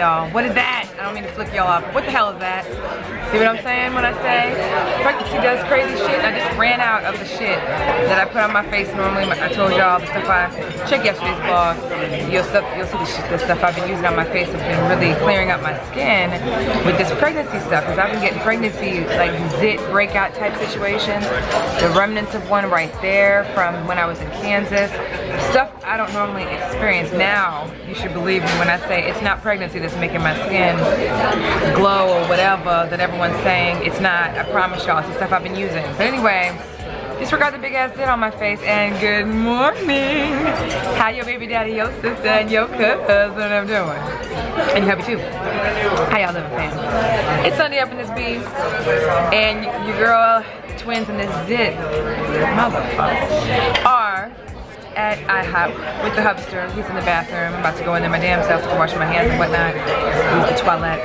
y'all. What is that? I don't mean to flick y'all off. What the hell is that? See what I'm saying when I say pregnancy does crazy shit? I just ran out of the shit that I put on my face normally. I told y'all the stuff check yesterday's vlog. You'll see the stuff I've been using on my face has been really clearing up my skin with this pregnancy stuff, because I've been getting pregnancy like zit breakout type situations. The remnants of one right there from when I was in Kansas. Stuff I don't normally experience. Now you should believe me when I say it's not pregnancy that's making my skin glow or whatever that everyone's saying. It's not. I promise y'all, it's the stuff I've been using. But anyway, disregard the big ass zit on my face, and good morning. How your baby daddy, your sister, and your cousin I'm doing? And you happy too. How y'all living, fam? It's Sunday up in this beef, and your girl, twins, and this zit motherfucker are at IHOP with the hubster. He's in the bathroom. I'm about to go in there my damn self to wash my hands and whatnot. Use the toilet.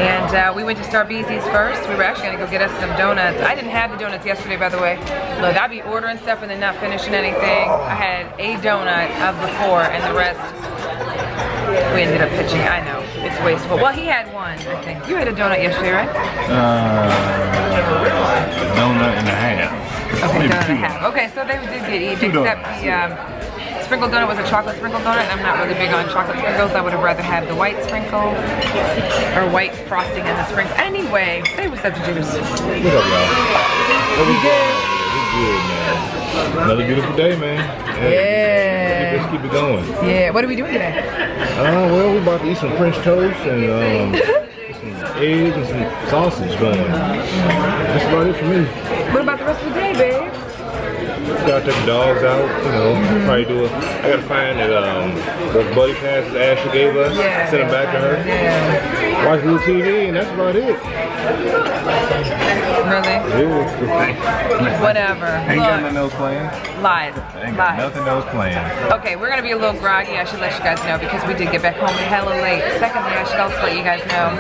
And we went to Starbucks first. We were actually gonna go get us some donuts. I didn't have the donuts yesterday, by the way. Look, I'd be ordering stuff and then not finishing anything. I had a donut of the 4 and the rest we ended up pitching. I know, it's wasteful. Well, he had one, I think. You had a donut yesterday, right? Donut and a half. Okay, donut and a half. Okay, so they did get each, except the sprinkled donut was a chocolate sprinkled donut, and I'm not really big on chocolate sprinkles. I would have rather had the white sprinkles or white frosting and the sprinkles. Anyway, say what's up to Juice. What's up, y'all? You good? Good, man. Another beautiful day, man. Yeah. Let's keep it going. Yeah. What are we doing today? Well, we're about to eat some French toast and some eggs and some sausage going. That's about it for me. What about the rest of the day, babe? Gotta take the dogs out, you know, probably do I gotta find that those buddy passes Ashley gave us, send them back to her. Yeah. Watch a little TV, and that's about it. Really? Yeah. Whatever. Ain't got nothing else planned. Lies. Ain't got nothing else planned. Okay, we're gonna be a little groggy. I should let you guys know because we did get back home hella late. Secondly, I should also let you guys know.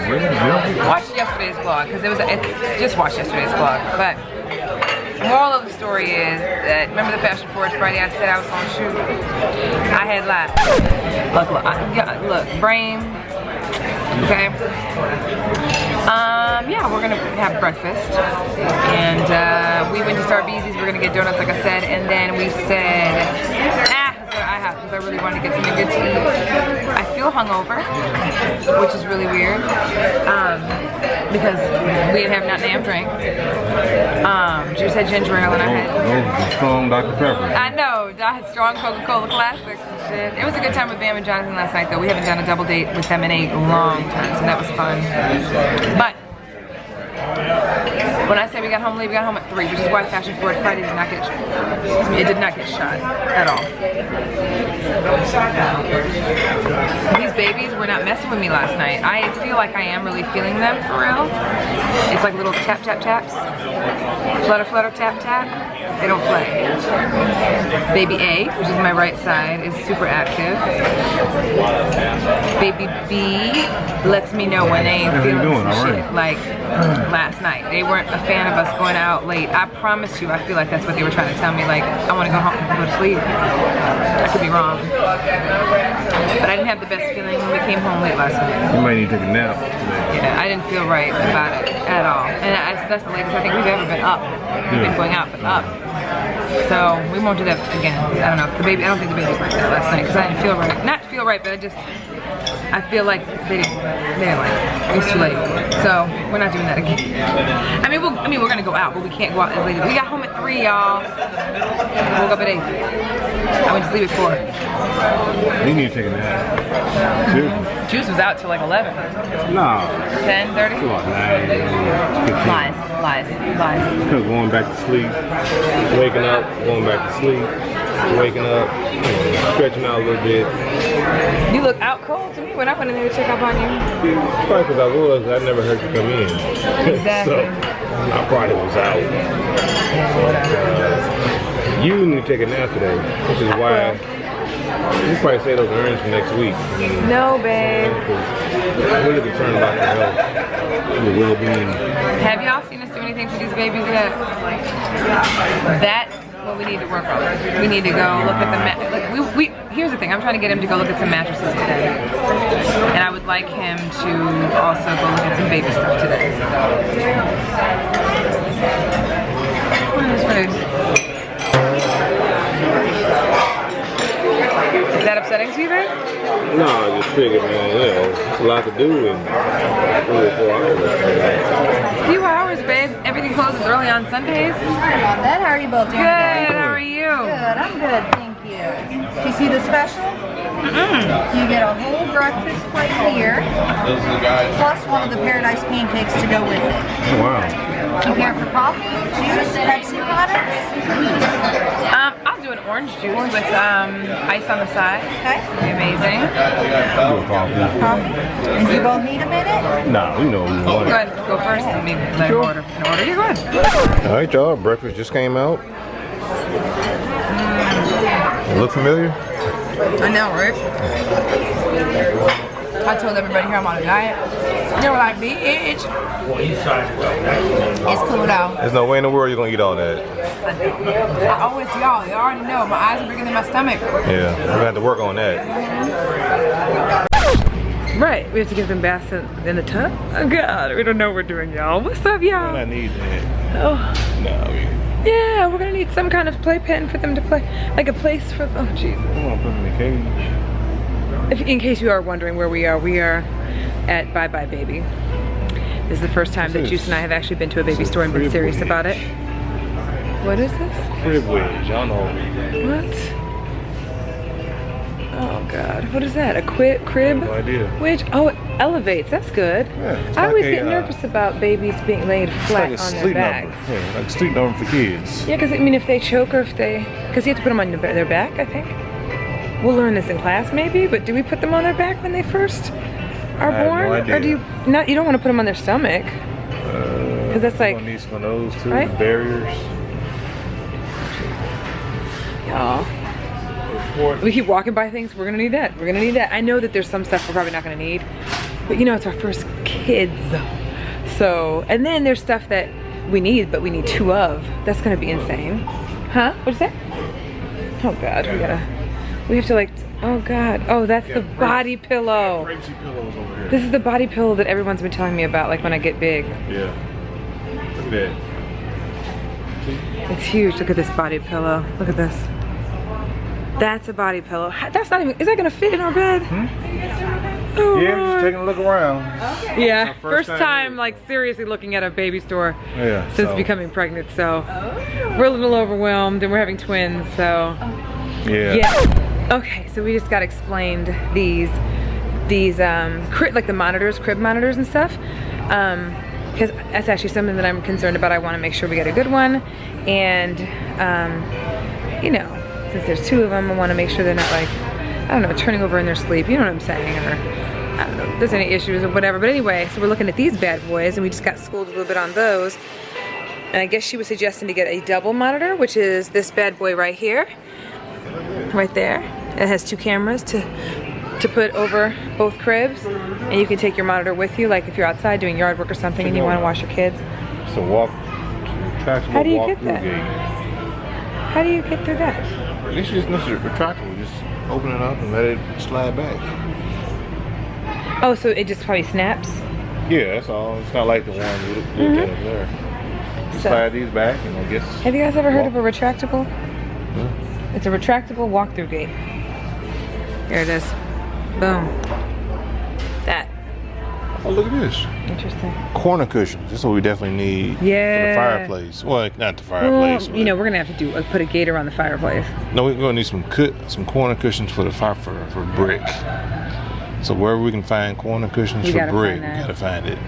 Watch yesterday's vlog because it's just watch yesterday's vlog. But moral of the story is that remember the Fashion Forward Friday I said I was gonna shoot? I had lied. Look, brain. Okay. Yeah, we're gonna have breakfast, and we went to Starbucks. We're gonna get donuts, like I said, and then we said, let's go to IHOP because I really wanted to get something good to eat. I feel hungover, which is really weird, because we didn't have nothing to drink. Juice had ginger ale, and I had strong Dr. Pepper. I know, I had strong Coca-Cola classics and shit. It was a good time with Bam and Jonathan last night, though. We haven't done a double date with them in a long time, so that was fun. But when I say we got home late, we got home at 3, which is why Fashion Forward Friday did not get it did not get shot at all. These babies were not messing with me last night. I feel like I am really feeling them for real. It's like little tap tap taps. Flutter flutter tap tap. They don't play. Baby A, which is my right side, is super active. Baby B lets me know when they ain't feeling some shit. Like last night, they weren't a fan of us going out late. I promise you, I feel like that's what they were trying to tell me. Like, I want to go home and go to sleep. I could be wrong, but I didn't have the best feeling when we came home late last night. You might need to take a nap. Yeah, I didn't feel right about it at all. And that's the latest I think we've ever been up. We've been going out, but up. So we won't do that again. I don't know. The baby, I don't think the baby was like that last night because I didn't feel right. Not feel right, but I feel like they didn't like it. It was too late. So we're not doing that again. I mean, we're gonna go out, but we can't go out as late. We got home at 3, y'all. Woke up at 8. I went to sleep at 4. You need to take a nap. Juice was out till like 11. No. 10:30. Come on, 9. Lies. Because going back to sleep, waking up, going back to sleep, waking up, stretching out a little bit. You look out cold to me when I went in there to check up on you. It's probably because I was. I never heard you come in. Exactly. So I probably was out. You need to take a nap today, which is why you probably say those earnings for next week. No, babe. We're really concerned about your health, your well-being. Have y'all seen us do anything for these babies yet? That what we need to work on. We need to go look at the here's the thing, I'm trying to get him to go look at some mattresses today. And I would like him to also go look at some baby stuff today. Where's food? Is that upsetting to you, babe? No, I just figured, man, you know, it's a lot to do in 3 or 4 hours. A few hours, babe. Everything closes early on Sundays. Sorry about that. How are you both doing today? Good, how are you? Good, I'm good, thank you. Do you see the special? You get a whole breakfast plate here, plus one of the Paradise pancakes to go with it. Wow. You care for coffee, juice, Pepsi products? I'll do an orange juice with ice on the side. Okay. Amazing. Coffee? And you both need a minute? Nah, we know we Go want it. ahead, go first and maybe let him order. An order, you're good. All right, y'all, breakfast just came out. It look familiar? I know, right? I told everybody here I'm on a diet. They were like, bitch. It's cool though. There's no way in the world you're gonna eat all that. I always y'all already know my eyes are bigger than my stomach. Yeah, we're gonna have to work on that. Right, we have to give them baths in the tub. Oh God, we don't know what we're doing, y'all. What's up, y'all? I need that. Oh. No, Yeah, we're gonna need some kind of playpen for them to play, like a place for. Oh Jesus. I want to put them in a cage. In case you are wondering where we are at Bye Bye Baby. This is the first time that Juice and I have actually been to a baby store and been serious about it. What is this? Crib wedge, y'all know. What? Oh God, what is that? A crib? No idea. Which? Oh, it elevates. That's good. Yeah, it's I like always a, get nervous about babies being laid flat It's like a on their sleep back. number. Yeah, like a sleep number for kids. Yeah, because I mean, if they choke or if they, because you have to put them on their back, I think. We'll learn this in class maybe, but do we put them on their back when they first are born? No idea. Or do you not? You don't want to put them on their stomach. Because that's like, need some of those too, right? barriers. y'all. We keep walking by things, we're gonna need that. We're gonna need that. I know that there's some stuff we're probably not gonna need, but you know, it's our first kids. So, and then there's stuff that we need, but we need 2 of. That's gonna be insane. Huh? What's that? Oh God, we have to like, oh God. Oh, that's the body pillow. This is the body pillow that everyone's been telling me about, like when I get big. Yeah. Look at that. It's huge. Look at this body pillow. Look at this. That's a body pillow. That's not even, is that gonna fit in our bed? Oh, Yeah, Lord. just taking a look around. Yeah, Our first first time time like seriously looking at a baby store Yeah. since so, becoming pregnant, so we're a little overwhelmed and we're having twins, so Yeah. Okay, so we just got explained these like the monitors, crib monitors and stuff, because that's actually something that I'm concerned about. I want to make sure we get a good one, and you know, since there's 2 of them, I want to make sure they're not like, I don't know, turning over in their sleep, you know what I'm saying, or I don't know if there's any issues or whatever. But anyway, so we're looking at these bad boys, and we just got schooled a little bit on those. And I guess she was suggesting to get a double monitor, which is this bad boy right here, right there. It has 2 cameras to put over both cribs, and you can take your monitor with you, like if you're outside doing yard work or something and you want to watch your kids. So retractable. How do you get walk-through that? gate. How do you get through that? This is retractable. Just open it up and let it slide back. Oh, so it just probably snaps? Yeah, that's all. It's not like the one you looked at up there. You So- slide these back, and I guess. Have you guys ever heard of a retractable? Yeah. It's a retractable walk-through gate. Here it is. Boom. That. Oh, look at this. Interesting. Corner cushions. This is what we definitely need for Yeah. the fireplace. Well, not the Well, fireplace. you know, we're gonna have to do put a gate around the fireplace. No, we're gonna need some corner cushions for the fire for brick. So wherever we can find corner cushions You for gotta brick, find that. we gotta find it.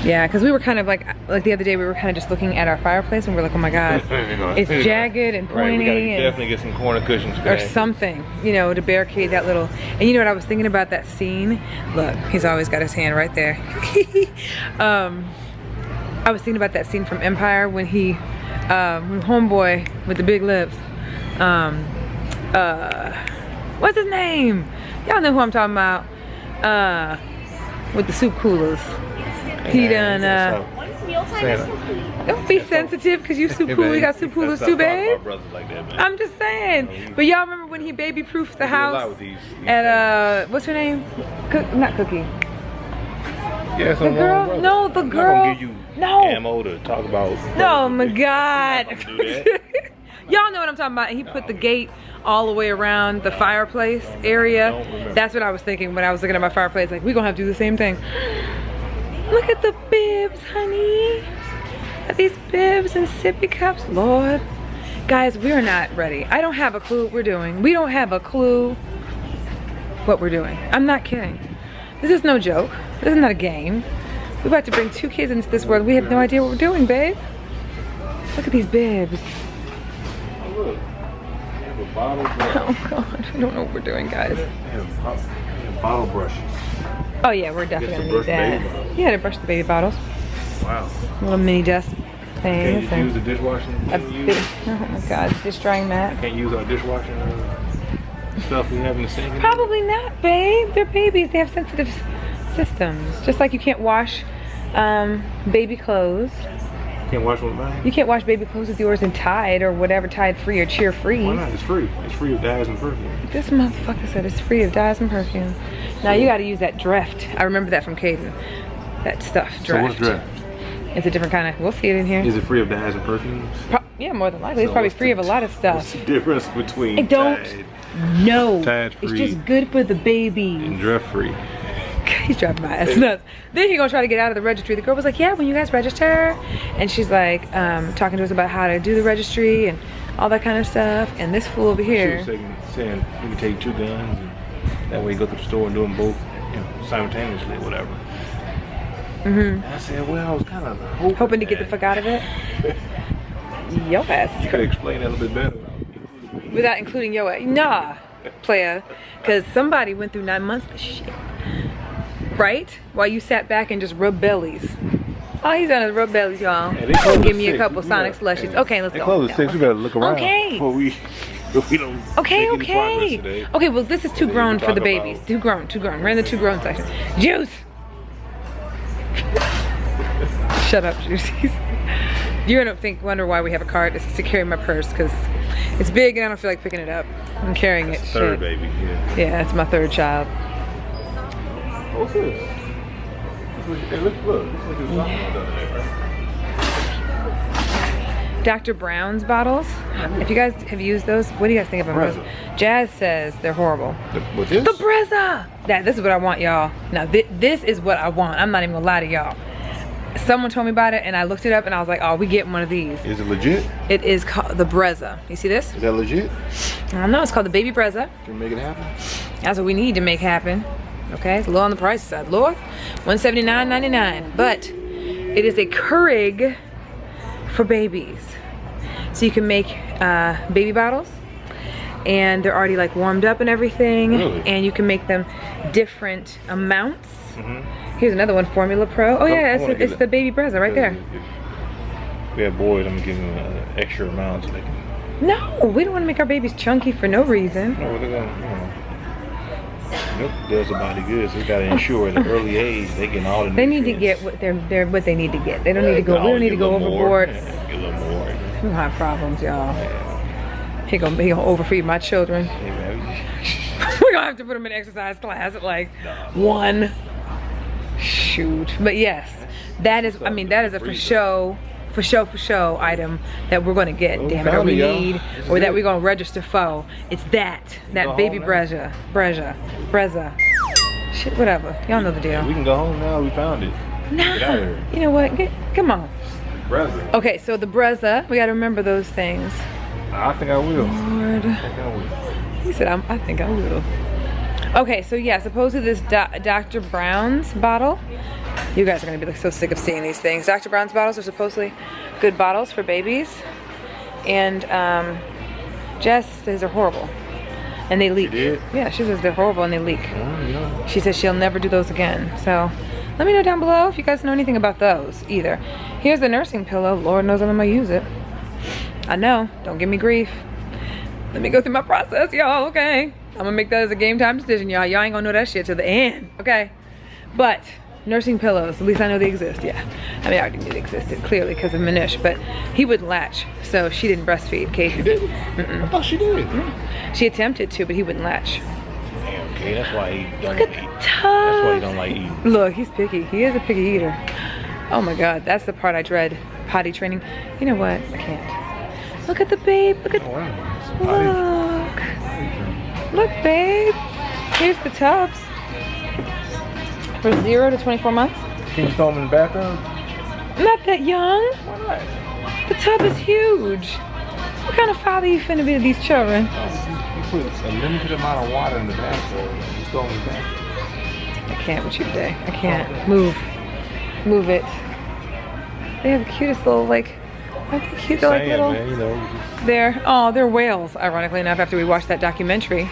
Yeah, because we were kind of like the other day, we were kind of just looking at our fireplace and we're like, oh my God, it's jagged and Right, pointy we gotta and, definitely get some corner cushions for or that. something, you know, to barricade that little. And you know what I was thinking about that scene? Look, he's always got his hand right there. I was thinking about that scene from Empire when he, when homeboy with the big lips, what's his name? Y'all know who I'm talking about. With the soup coolers. He done, Don't be sensitive because you Supulu. You got Supulus too, babe. I'm just saying. But y'all remember when he baby proofed the house at what's her name? Not Cookie. Yeah, the girl? No, the girl. I'm not gonna give you ammo to talk about. Oh my God. Y'all know what I'm talking about. And he put the gate all the way around the fireplace area. That's what I was thinking when I was looking at my fireplace. Like, we're gonna have to do the same thing. Look at the bibs, honey. At these bibs and sippy cups, Lord. Guys, we're not ready. I don't have a clue what we're doing. We don't have a clue what we're doing. I'm not kidding. This is no joke. This is not a game. We're about to bring 2 kids into this world. We have no idea what we're doing, babe. Look at these bibs. Oh God, I don't know what we're doing, guys. Bottle brushes. Oh yeah, we're definitely gonna need that. Yeah, to brush the baby bottles. Wow. Little mini dust things. Can't you use the dishwashing? Oh my God, dish drying mat. Can't use our dishwashing stuff we have in the sink? Probably not, babe. They're babies. They have sensitive systems. Just like you can't wash baby clothes. Can't wash with mine? You can't wash baby clothes with yours in Tide or whatever, Tide free or cheer free. Why not? It's free. It's free of dyes and perfume. This motherfucker said it's free of dyes and perfume. Now you gotta use that Drift. I remember that from Caden. That stuff, Drift. So what's Drift? It's a different kind of, we'll see it in here. Is it free of dyes and perfumes? Yeah, more than likely. It's probably free of a lot of stuff. What's the difference between I don't know. Tide free, it's just good for the baby. And Drift free. He's driving my ass nuts. Then he gonna try to get out of the registry. The girl was like, yeah, when you guys register. And she's like, talking to us about how to do the registry and all that kind of stuff. And this fool over here. She was saying you can take 2 guns and that way you go to the store and do them both, you know, simultaneously or whatever. And I said, well, I was kind of hoping to get the fuck out of it. Yo ass. You could explain that a little bit better. Without including yo ass. Nah, player. Because somebody went through 9 months of shit. Right? While you sat back and just rubbed bellies. Oh, he's gonna rub bellies, y'all. Give me a couple Sonic slushies. Okay, let's go. They close at 6. We gotta look around. Okay. Before we don't okay. Today. Okay, well, this is too grown for the babies. Too grown. We're in the too grown section. Juice! Shut up, Juicies. You're gonna wonder why we have a cart. It's to carry my purse because it's big and I don't feel like picking it up. I'm carrying it. Third baby, yeah. Yeah, it's my 3rd child. What's this? Hey, look. This is the other day, right? Dr. Brown's bottles. If you guys have used those, what do you guys think of them? Jazz says they're horrible. What's this? The Brezza! This is what I want, y'all. Now, this is what I want. I'm not even gonna lie to y'all. Someone told me about it and I looked it up and I was like, oh, we getting one of these. Is it legit? It is called the Brezza. You see this? Is that legit? I don't know. It's called the Baby Brezza. Can we make it happen? That's what we need to make happen. Okay, it's low on the price side. Lord, $179.99. But it is a Keurig for babies. So you can make baby bottles and they're already like warmed up and everything. Really? And you can make them different amounts. Here's another one, Formula Pro. Oh yeah, it's the Baby Brezza right there. If we have boys, I'm gonna give them an extra amount so they can... No, we don't want to make our babies chunky for no reason. No, they're gonna, you know, milk does the body good, so we gotta ensure at an early age they get all the nutrients. They need to get what they need to get. They don't need to go. We don't need to go overboard. Yeah, get a little more. We don't have problems, y'all. He gonna overfeed my children. We're gonna have to put them in exercise class at like 1. Shoot. But yes, that is. I mean, that is a for show item that we're gonna get. Damn it, or we need, or that we're gonna register for. It's that Baby Brezza. Shit, whatever. Y'all know the deal. We can go home now. We found it. Nah. Get out of here. You know what? Come on. Brezza. Okay, so the Brezza. We gotta remember those things. I think I will. Lord. I think I will. He said, I think I will. Okay, so yeah, supposedly this Dr. Brown's bottle. You guys are gonna be like so sick of seeing these things. Dr. Brown's bottles are supposedly good bottles for babies. And Jess says they're horrible. And they leak. She did? Yeah, she says they're horrible and they leak. Oh, yeah. She says she'll never do those again. So let me know down below if you guys know anything about those either. Here's the nursing pillow. Lord knows I'm gonna use it. I know, don't give me grief. Let me go through my process, y'all, okay? I'm gonna make that as a game time decision, y'all. Y'all ain't gonna know that shit till the end, okay? But nursing pillows. At least I know they exist, yeah. I mean, I already knew they existed, clearly, because of Manish, but he wouldn't latch, so she didn't breastfeed. Kate. She didn't? I thought she did. She attempted to, but he wouldn't latch. Damn, okay, that's why he don't Look eat. at the tub. That's why he don't like eating. Look, he's picky. He is a picky eater. Oh my God, that's the part I dread. Potty training. You know what? I can't. Look at the babe. Look at. Oh, wow. Look, babe. Here's the tubs. For 0 to 24 months. Can you throw him in the bathtub? Not that young. Why not? The tub is huge. What kind of father you finna be to these children? You put a limited amount of water in the bathtub. Just throw him in the bathtub. I can't with you today. I can't. Move. Move it. They have the cutest little, like, aren't they cute? They're like little. Man, you know, They're whales, ironically enough, after we watched that documentary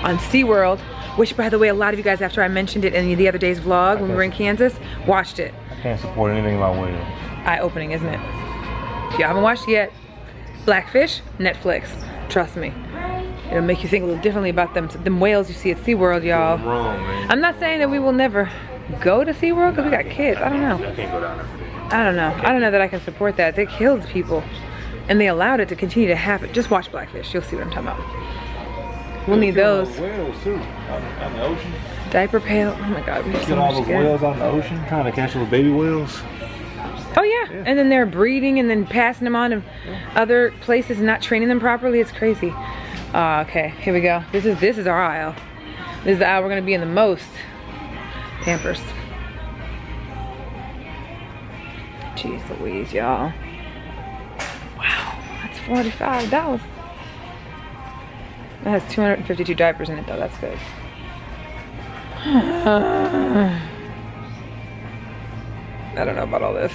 on SeaWorld, which, by the way, a lot of you guys, after I mentioned it in the other day's vlog when we were in Kansas, watched it. I can't support anything about whales. Eye-opening, isn't it? If you haven't watched it yet, Blackfish, Netflix. Trust me. It'll make you think a little differently about them whales you see at SeaWorld, y'all. Wrong, man. I'm not saying that we will never go to SeaWorld because we got kids. I don't know. I can't go down there for that. I don't know. I don't know that I can support that. They killed people and they allowed it to continue to happen. Just watch Blackfish. You'll see what I'm talking about. We'll need those. Whales too, out in the ocean. Diaper pail. Oh my God. We have so Get all much those to get. whales out in the ocean, trying to catch those baby whales. Oh yeah. And then they're breeding and then passing them on to other places and not training them properly. It's crazy. Okay, here we go. This is our aisle. This is the aisle we're gonna be in the most. Pampers. Jeez Louise, y'all. Wow, that's $45. That has 252 diapers in it though, that's good. I don't know about all this.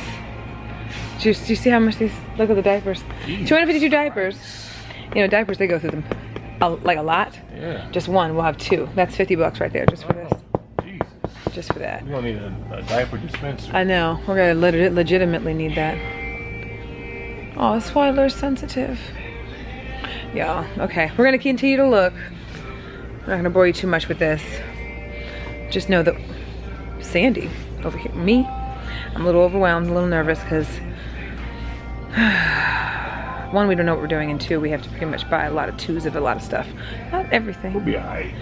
Do you see how much these, look at the diapers. 252 diapers. You know, diapers, they go through them like a lot. Yeah. Just one, we'll have 2. That's $50 right there just for this. Jesus. Just for that. We don't need a diaper dispenser. I know, we're gonna legitimately need that. Oh, Swiler's sensitive. Yeah, okay. We're gonna continue to look. I'm not gonna bore you too much with this. Just know that Sandy over here, me, I'm a little overwhelmed, a little nervous because 1, we don't know what we're doing, and 2, we have to pretty much buy a lot of 2s of a lot of stuff. Not everything. We'll be alright.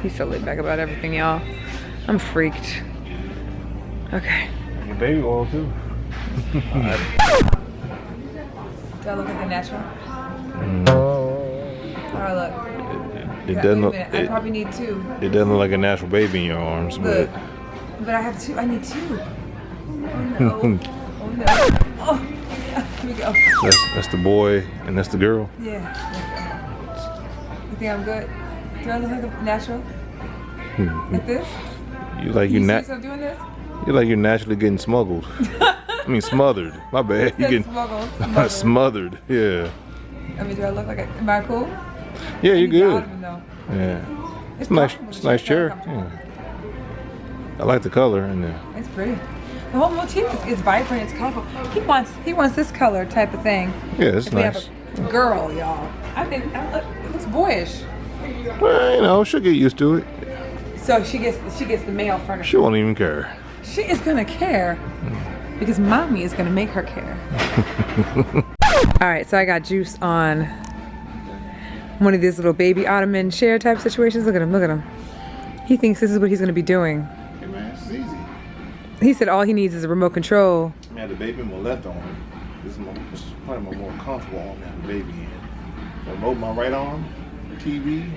He's so laid back about everything, y'all. I'm freaked. Okay. Your baby oil too. Do I look like a natural? Alright, look. It doesn't look. I probably need 2. It doesn't look like a natural baby in your arms, Look. but. But I have 2. I need 2. Oh no. Oh no. Oh, here we go. That's the boy and that's the girl. Yeah. You think I'm good? Do I look like a natural? Like this? You like You you see nat. yourself doing this? You like you're naturally getting smuggled. I mean smothered. My bad. You getting Smuggled. smothered. Yeah. I mean, do I look like a, am I cool? Yeah, you're I good. don't even know. Yeah. It's Nice. comfortable. It's a nice It's very chair. comfortable. Yeah. I like the color in there. It's pretty. The whole motif is vibrant. It's colorful. He wants this color type of thing. Yeah, it's If we nice. have a girl, y'all. I think it looks boyish. Well, you know, she'll get used to it. So she gets the male furniture. She won't even care. She is gonna care because mommy is gonna make her care. All right, so I got juice on one of these little baby ottoman chair type situations. Look at him, look at him. He thinks this is what he's gonna be doing. Hey man, it's easy. He said all he needs is a remote control. I had the baby on my left arm. This is probably my more comfortable arm than the baby in. So remote my right arm, TV,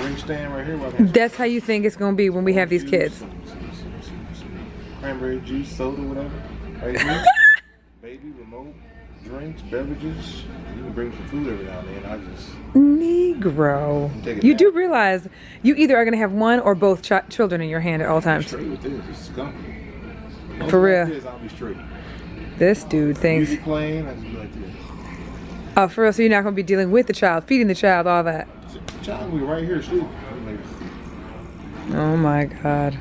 ring stand right here. That's how you think it's gonna be when we have these kids. Some cranberry juice, soda, whatever. Right here. Baby, remote, drinks, beverages. You can bring some food every now and then. I just Negro. You do realize you either are gonna have one or both children in your hand at all times. straight with this. It's comfy. For real. I'll be straight. This dude thinks. Music playing, I just be like this. Oh, for real? So you're not gonna be dealing with the child, feeding the child, all that. The child will be right here asleep. Like, Oh my God.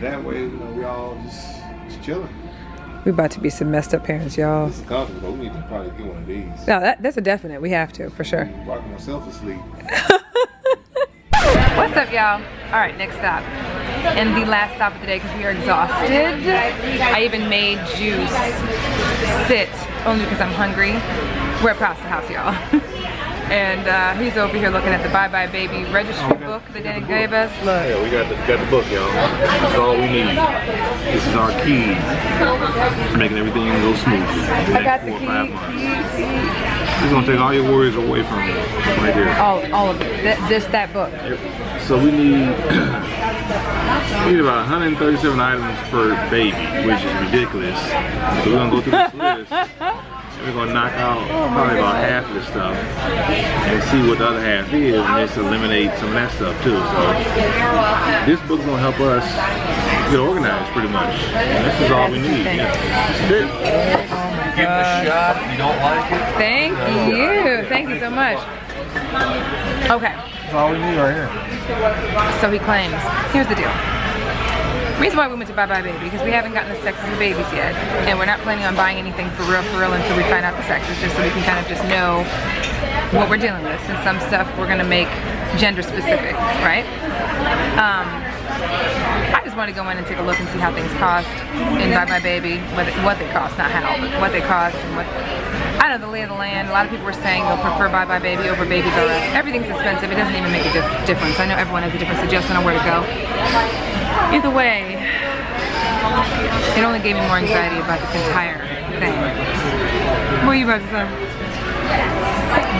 that way, you know, we all just chilling. We about to be some messed up parents, y'all. This is comfortable. We need to probably get one of these. No, that's a definite. We have to, for sure. I'm rocking myself to sleep. What's up, y'all? All right, next stop. And the last stop of the day, because we are exhausted, I even made Juice sit, only because I'm hungry. We're at Pasta House, y'all. And he's over here looking at the Bye Bye Baby registry book that Danny gave us. Look. Yeah, we got the book, y'all. That's all we need. This is our key to making everything go smoothly. I got the key. It's gonna take all your worries away from you right here. All of it. Just that book. Yep. So we need about 137 items per baby, which is ridiculous. So we're gonna go through this list. We're gonna knock out probably about half of this stuff and see what the other half is, and just eliminate some of that stuff too. So this book's gonna help us get organized pretty much. And this is all we need. Yeah. That's it. Give it a shot. If you don't like it. Thank you. Thank you so much. Okay. That's all we need right here. So he claims. Here's the deal. The reason why we went to Bye Bye Baby, because we haven't gotten the sexes of babies yet, and we're not planning on buying anything for real until we find out the sexes, just so we can kind of just know what we're dealing with. And some stuff we're gonna make gender specific, right? I just want to go in and take a look and see how things cost in Bye Bye Baby, what they cost, not how, but what they cost and what. I know the lay of the land. A lot of people were saying they'll prefer Bye Bye Baby over Babies R Us. Everything's expensive. It doesn't even make a difference. I know everyone has a different suggestion on where to go. Either way, it only gave me more anxiety about this entire thing. What are you about to say?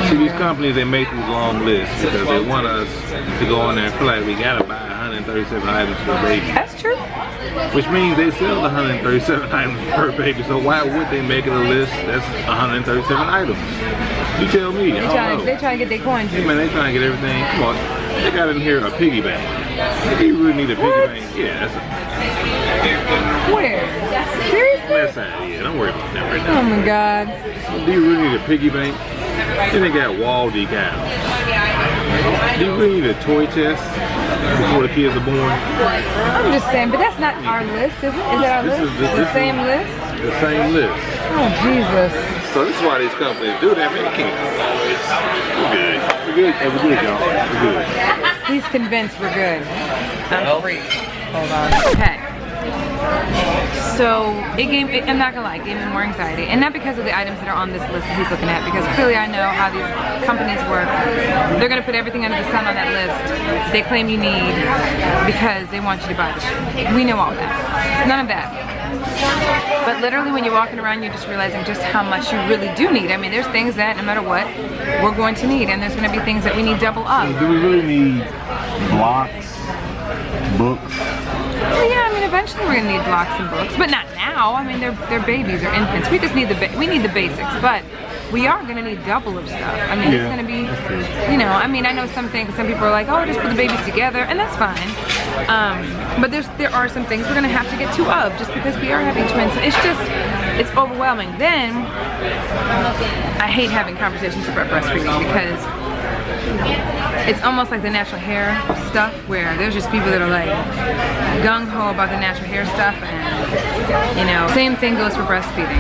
See, these companies, they make these long lists because they want us to go on there and feel like we gotta buy 137 items per baby. That's true. Which means they sell the 137 items per baby, so why would they make it a list that's 137 items? You tell me. They're trying to get their coins. Hey man, they trying to get everything. Come on, they got in here a piggy bank. Do you really need a piggy bank? Yeah, that's a... Where? Seriously? Left side, yeah, don't worry about that right now. Oh my God. Do you really need a piggy bank? Then they got wall decals. Do you really need a toy test before the kids are born? I'm just saying, but that's not our list, is it? Is that our list? The same list? The same list. Oh, Jesus. So this is why these companies do that, man. They can't do all this. We're good. We're good. Hey, we're good, y'all. We're good. He's convinced we're good. I'm free. Hold on. Okay. So I'm not gonna lie, it gave me more anxiety. And not because of the items that are on this list that he's looking at, because clearly I know how these companies work. They're gonna put everything under the sun on that list they claim you need because they want you to buy the shit. We know all that. None of that. But literally when you're walking around, you're just realizing just how much you really do need. I mean, there's things that no matter what, we're going to need, and there's gonna be things that we need double up. Do we really need blocks, books? Well, yeah, I mean, eventually we're gonna need blocks and books, but not now. I mean, they're babies or infants. We just need the basics, but we are gonna need double of stuff. I mean, it's gonna be, you know. I mean, I know some people are like, oh, just put the babies together, and that's fine. But there are some things we're gonna have to get two of, just because we are having twins. It's overwhelming. Then I hate having conversations about breastfeeding because it's almost like the natural hair stuff, where there's just people that are like gung-ho about the natural hair stuff, and you know, same thing goes for breastfeeding.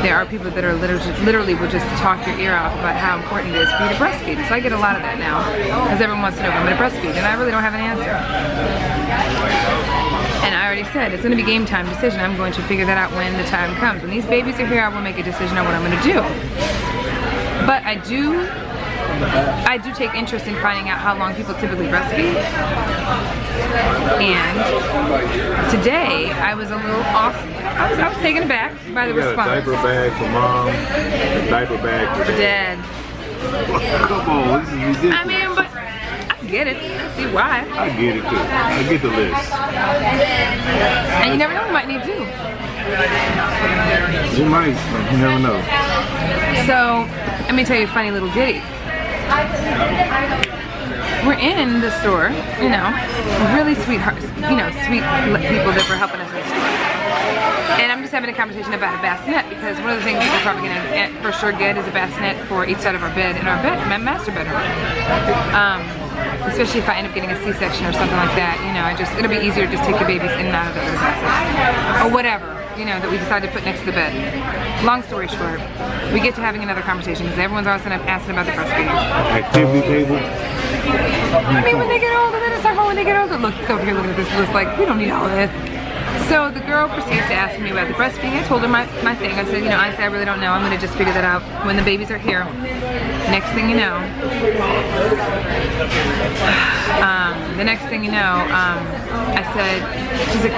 There are people that are literally will just talk your ear off about how important it is for you to breastfeed. So I get a lot of that now, because everyone wants to know if I'm gonna breastfeed, and I really don't have an answer. And I already said, it's gonna be game time decision. I'm going to figure that out when the time comes. When these babies are here, I will make a decision on what I'm gonna do. But I do take interest in finding out how long people typically breastfeed. And today I was a little off. I was taken aback by the response. A diaper bag for mom, a diaper bag for dad. Come on, this is ridiculous. I mean, but I get it. I see why. I get it too. I get the list. And you never know, we might need two. You might, you never know. So, let me tell you a funny little ditty. We're in the store, you know, really sweet hearts, you know, sweet people that were helping us in the store. And I'm just having a conversation about a bassinet, because one of the things that we're probably gonna for sure get is a bassinet for each side of our bed in our master bedroom. Especially if I end up getting a C-section or something like that, you know, it'll be easier to just take the babies in and out of the bassinet. Or whatever, you know, that we decide to put next to the bed. Long story short, we get to having another conversation because everyone's always asking about the breastfeeding. Activity table. I mean, when they get older, let us talk about when they get older. Look, he's over here looking at this list like, we don't need all of this. So the girl proceeds to ask me about the breastfeeding. I told her my thing. I said, you know, honestly, I really don't know. I'm gonna just figure that out when the babies are here. Next thing you know, the next thing you know, I said, she's like,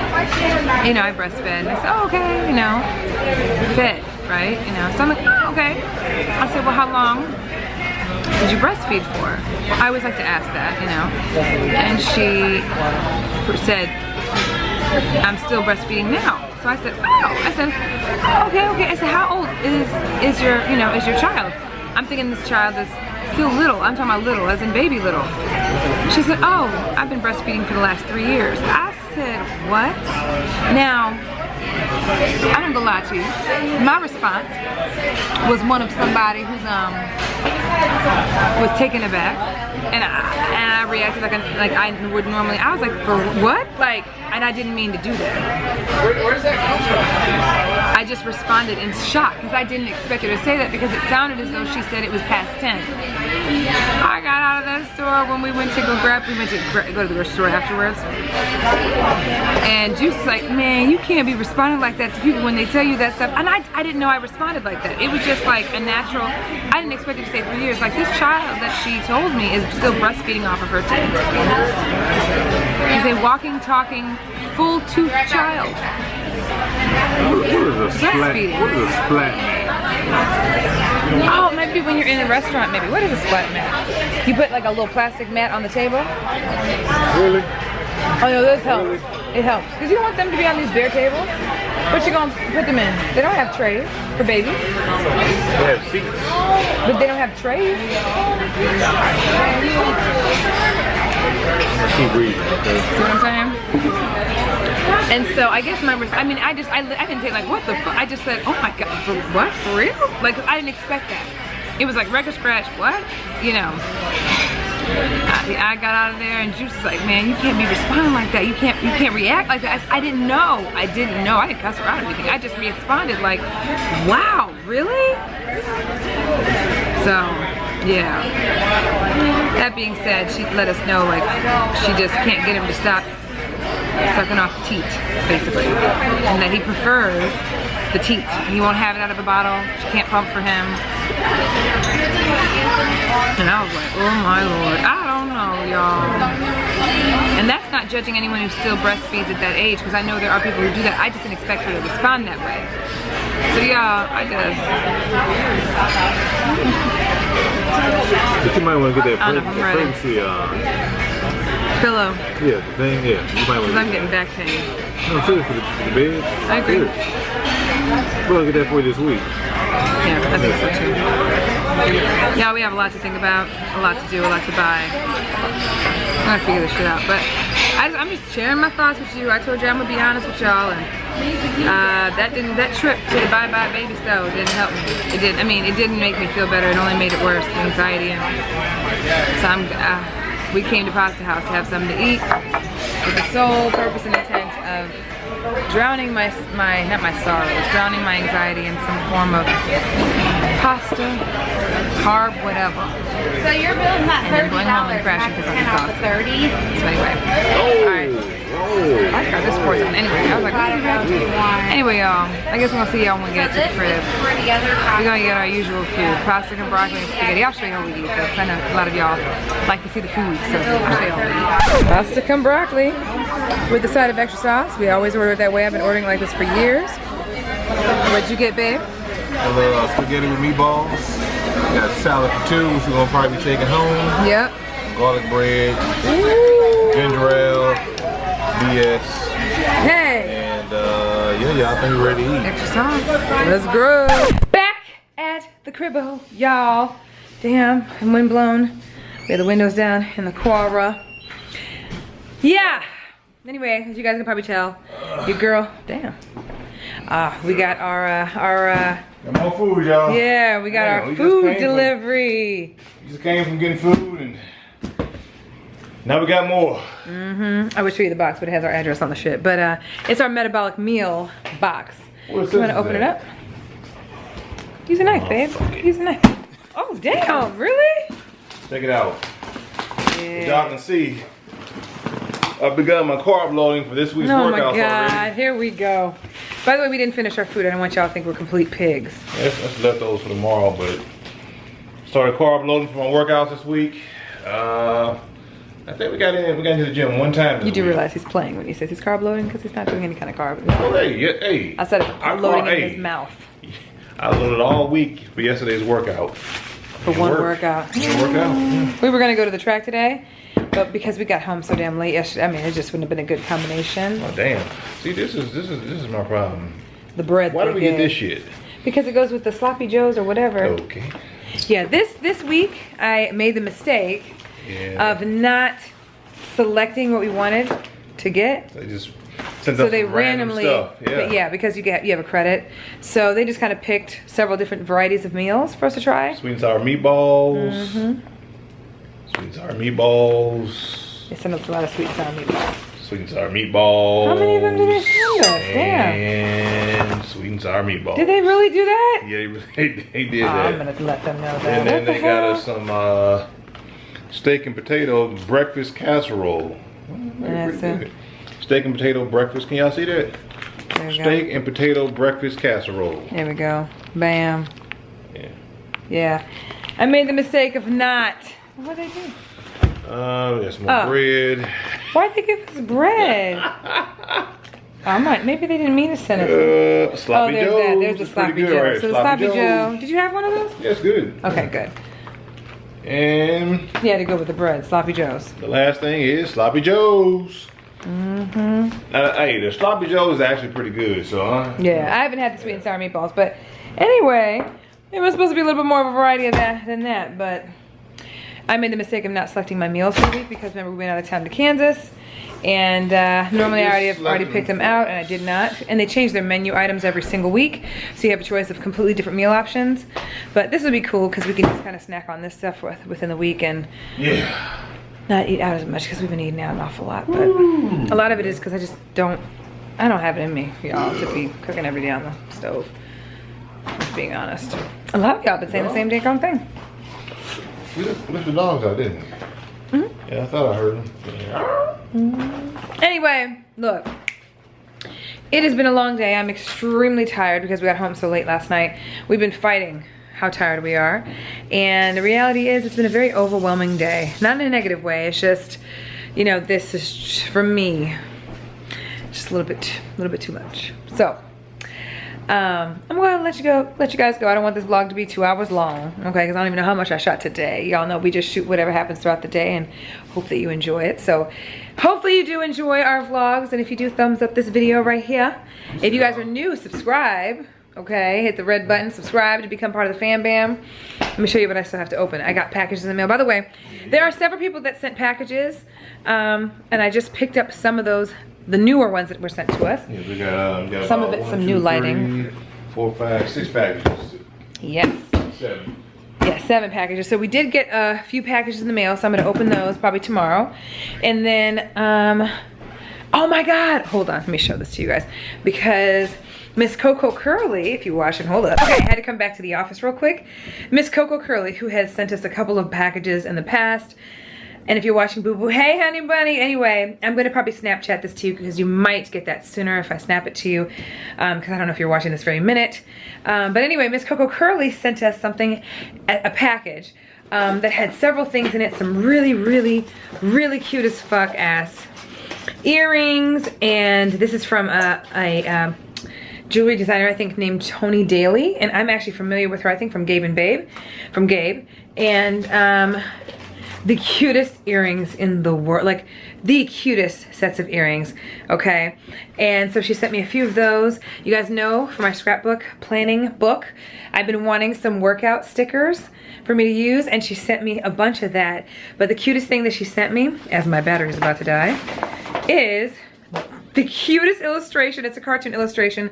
you know, I breastfed. And I said, oh, okay, you know, fed, right? You know, so I'm like, oh, okay. I said, well, how long did you breastfeed for? I always like to ask that, you know. And she said, I'm still breastfeeding now. So I said, oh. I said, oh, okay. I said, how old is your, you know, is your child? I'm thinking this child is still little. I'm talking about little, as in baby little. She said, oh, I've been breastfeeding for the last 3 years. I said, what? Now, I don't gonna lie to you. My response was one of somebody who's was taken aback, and I reacted like I would normally. I was like, for what? Like, and I didn't mean to do that. Where's that come from? I just responded in shock because I didn't expect her to say that because it sounded as though she said it was past tense. I got out of that store when we went to go to the grocery store afterwards, and Juice was like, man, you can't be responding like that to people when they tell you that stuff. And I didn't know I responded like that. It was just like a natural. I didn't expect her to say 3 years. Like, this child that she told me is still breastfeeding off of her teeth. Is a walking, talking, full tooth child. What is a splat? What is a splat? Oh, maybe when you're in a restaurant, maybe. What is a splat mat? You put like a little plastic mat on the table? Really? Oh no, this helps. It helps. Because you don't want them to be on these bare tables. What you gonna put them in? They don't have trays for babies. They have seats. But they don't have trays. Keep reading. See what I'm saying? And so I guess I didn't say like, what the fuck? I just said, oh my God, for what? For real? Like, I didn't expect that. It was like record scratch, what? You know. I got out of there and Juice was like, man, you can't be responding like that. You can't react like that. I didn't know. I didn't cuss her out or anything. I just responded like, wow, really? So, yeah. That being said, she let us know like she just can't get him to stop sucking off the teat, basically. And that he prefers the teat. He won't have it out of a bottle. She can't pump for him. And I was like, oh my Lord, I don't know, y'all. And that's not judging anyone who still breastfeeds at that age, because I know there are people who do that. I just didn't expect her to respond that way. So yeah, I guess. But you might want to get that pregnancy pillow. Yeah, the thing, yeah. You might want to. Because I'm getting back pain. No, seriously, for the bed. I agree. We'll get that for you this week. Yeah, I think so too. Yeah, we have a lot to think about, a lot to do, a lot to buy. I'm gonna figure this shit out, but I'm just sharing my thoughts with you. I told you I'm gonna be honest with y'all, and that trip to the Bye Bye Baby Stove didn't help me. It didn't. I mean, it didn't make me feel better. It only made it worse. The anxiety, and so we came to Pasta House to have something to eat with the sole purpose and intent of drowning my sorrows, drowning my anxiety in some form of pasta, carb, whatever. So your bill's not $30 and then going home and crashing because I'm exhausted. 30. So anyway, alright. I forgot this sports on anyway. I was like, what did you have? Anyway, y'all, I guess we're gonna see y'all when we get to the crib. We're gonna get our usual food: pasta and broccoli and spaghetti. I'll show you how we eat though, because I know a lot of y'all like to see the food, so I'll show you how we eat. Pasta and broccoli with the side of extra sauce. We always order it that way. I've been ordering like this for years. What'd you get, babe? A little spaghetti with meatballs. Got salad for two, which we're gonna probably be taking home. Yep. Garlic bread, ginger ale, BS. Hey! And yeah, I think we're ready to eat. Extra sauce. Let's grow. Back at the cribbo, y'all. Damn, I'm windblown. We have the windows down in the Quara. Yeah. Anyway, as you guys can probably tell, your girl, damn. We got our Got more food, y'all. yeah, we got our food delivery. We just came from getting food and now we got more. I would show you the box, but it has our address on the shit. But it's our metabolic meal box. You want to open it up? Use a knife, babe. Use a knife. Oh, damn, really? Check it out. As y'all can see, I've begun my carb loading for this week's workouts already. Oh my God, here we go. By the way, we didn't finish our food. I don't want y'all to think we're complete pigs. That's leftovers for tomorrow, but started carb loading for my workouts this week. I think we got into the gym one time. You do realize he's playing when he says he's carb loading because he's not doing any kind of carb. Oh, hey. I said it's loading in his mouth. I loaded all week for yesterday's workout. For one workout. Yeah. We were gonna go to the track today, but because we got home so damn late yesterday, I mean, it just wouldn't have been a good combination. Oh damn! See, this is my problem. The bread. Why do we get this shit? Because it goes with the sloppy joes or whatever. Okay. Yeah, this week I made the mistake of not selecting what we wanted to get. They just sent so us they some randomly, stuff. yeah, because you have a credit. So they just kind of picked several different varieties of meals for us to try. Sweet and sour meatballs. Sweet and sour meatballs. They sent us a lot of sweet and sour meatballs. Sweet and sour meatballs. How many of them did they send us? And sweet and sour meatballs. Did they really do that? Yeah, they did that. I'm gonna let them know that. And then they got us some steak and potato breakfast casserole. Steak and potato breakfast. Can y'all see that? There we Steak go. and potato breakfast casserole. There we go. Bam. Yeah. Yeah. I made the mistake of not. What did they do? There's more bread. Why'd they give us bread? Maybe they didn't mean to send it. Sloppy Joe. That. There's the sloppy Joe. Right? So the sloppy Joe. Did you have one of those? Yeah, it's good. Okay, good. And yeah, to go with the bread, sloppy joes. The last thing is sloppy joes. Hey, the sloppy joe is actually pretty good. So yeah, I haven't had the sweet and sour meatballs, but anyway, it was supposed to be a little bit more of a variety of that than that. But I made the mistake of not selecting my meals for the week because remember we went out of town to Kansas. And normally I already picked them out and I did not. And they change their menu items every single week. So you have a choice of completely different meal options. But this would be cool because we can just kind of snack on this stuff within the week and not eat out as much because we've been eating out an awful lot. But a lot of it is because I don't have it in me, y'all, to be cooking every day on the stove. Just being honest. A lot of y'all been saying the same damn thing. We left the dogs out, didn't we? Yeah, I thought I heard them. Anyway, look. It has been a long day. I'm extremely tired because we got home so late last night. We've been fighting how tired we are. And the reality is it's been a very overwhelming day. Not in a negative way. It's just, you know, this is, for me, just a little bit too much. So, I'm going to let you guys go. I don't want this vlog to be 2 hours long, okay? Because I don't even know how much I shot today. Y'all know we just shoot whatever happens throughout the day and hope that you enjoy it. So, hopefully you do enjoy our vlogs. And if you do, thumbs up this video right here. If you guys are new, subscribe, okay? Hit the red button, subscribe to become part of the fam bam. Let me show you what I still have to open. I got packages in the mail. By the way, there are several people that sent packages. And I just picked up some of those. The newer ones that were sent to us. Yeah, we got some of it, some new lighting. 3, 4, 5, 6 packages. Yes. 7. Yeah, 7 packages. So we did get a few packages in the mail, so I'm gonna open those probably tomorrow. And then, oh my God, hold on, let me show this to you guys. Because Miss Coco Curly, if you're watching, hold up. Okay, I had to come back to the office real quick. Miss Coco Curly, who has sent us a couple of packages in the past. And if you're watching Boo Boo, hey honey bunny. Anyway, I'm gonna probably Snapchat this to you because you might get that sooner if I snap it to you. Because I don't know if you're watching this very minute. But anyway, Miss Coco Curly sent us something, a package that had several things in it. Some really, really, really cute as fuck ass earrings. And this is from a jewelry designer, I think, named Tony Daly. And I'm actually familiar with her, I think, from Gabe and Babe. From Gabe. And the cutest earrings in the world, like the cutest sets of earrings, okay? And so she sent me a few of those. You guys know for my scrapbook planning book, I've been wanting some workout stickers for me to use, and she sent me a bunch of that. But the cutest thing that she sent me, as my battery is about to die, is the cutest illustration. It's a cartoon illustration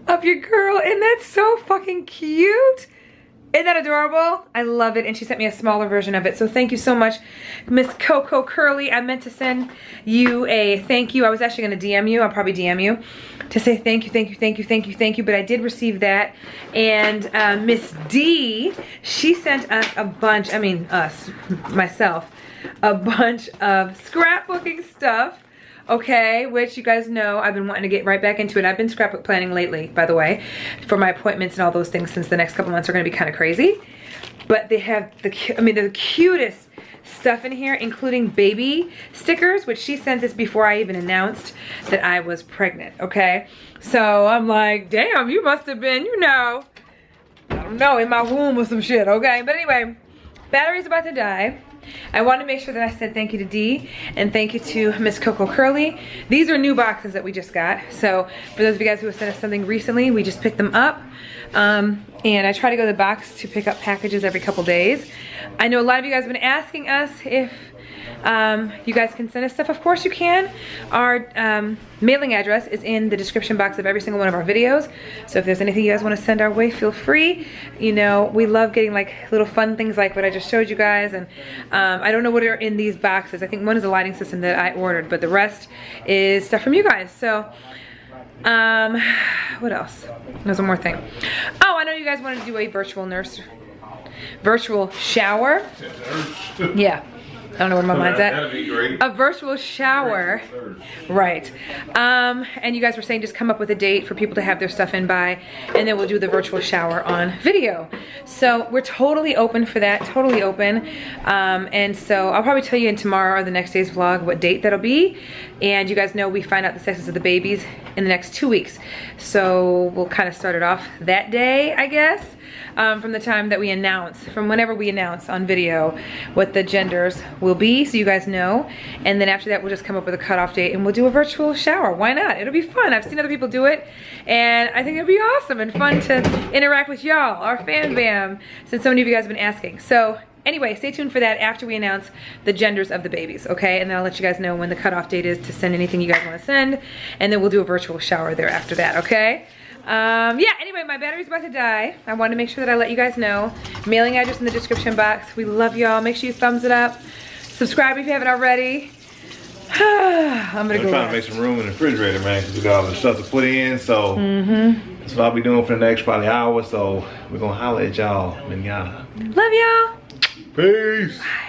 of your girl, and that's so fucking cute. Isn't that adorable? I love it, and she sent me a smaller version of it. So thank you so much, Miss Coco Curly. I meant to send you a thank you. I was actually gonna DM you. I'll probably DM you to say thank you, thank you, thank you, thank you, thank you. But I did receive that. And Miss D, she sent us a bunch. I mean, myself, a bunch of scrapbooking stuff. Okay, which you guys know I've been wanting to get right back into it. I've been scrapbook planning lately, by the way, for my appointments and all those things, since the next couple months are gonna be kind of crazy. But they have the cutest stuff in here, including baby stickers, which she sent this before I even announced that I was pregnant, okay? So I'm like, damn, you must have been, you know, I don't know, in my womb or some shit, okay? But anyway, battery's about to die. I want to make sure that I said thank you to Dee and thank you to Miss Coco Curly. These are new boxes that we just got. So for those of you guys who have sent us something recently, we just picked them up. And I try to go to the box to pick up packages every couple days. I know a lot of you guys have been asking us if you guys can send us stuff. Of course you can. Our mailing address is in the description box of every single one of our videos. So if there's anything you guys want to send our way, feel free. You know, we love getting like little fun things like what I just showed you guys. And I don't know what are in these boxes. I think one is a lighting system that I ordered, but the rest is stuff from you guys. So what else? There's one more thing. Oh, I know you guys wanted to do a virtual shower. Yeah. I don't know where my mind's at. That'd be great. A virtual shower. Right. And you guys were saying just come up with a date for people to have their stuff in by, and then we'll do the virtual shower on video. So we're totally open for that, totally open. And so I'll probably tell you in tomorrow or the next day's vlog what date that'll be. And you guys know we find out the sexes of the babies in the next 2 weeks. So we'll kind of start it off that day, I guess. From the time that we announce, from whenever we announce on video what the genders will be, so you guys know. And then after that, we'll just come up with a cutoff date and we'll do a virtual shower. Why not? It'll be fun. I've seen other people do it, and I think it'll be awesome and fun to interact with y'all, our fan bam, since so many of you guys have been asking. So anyway, stay tuned for that after we announce the genders of the babies, okay? And then I'll let you guys know when the cutoff date is to send anything you guys want to send, and then we'll do a virtual shower there after that, okay? Yeah, anyway, my battery's about to die. I wanted to make sure that I let you guys know. Mailing address in the description box. We love y'all. Make sure you thumbs it up. Subscribe if you haven't already. I'm trying to make some room in the refrigerator, man, because we got all the stuff to put in. So that's what I'll be doing for the next probably hour. So we're gonna holler at y'all manana. Love y'all. Peace. Bye.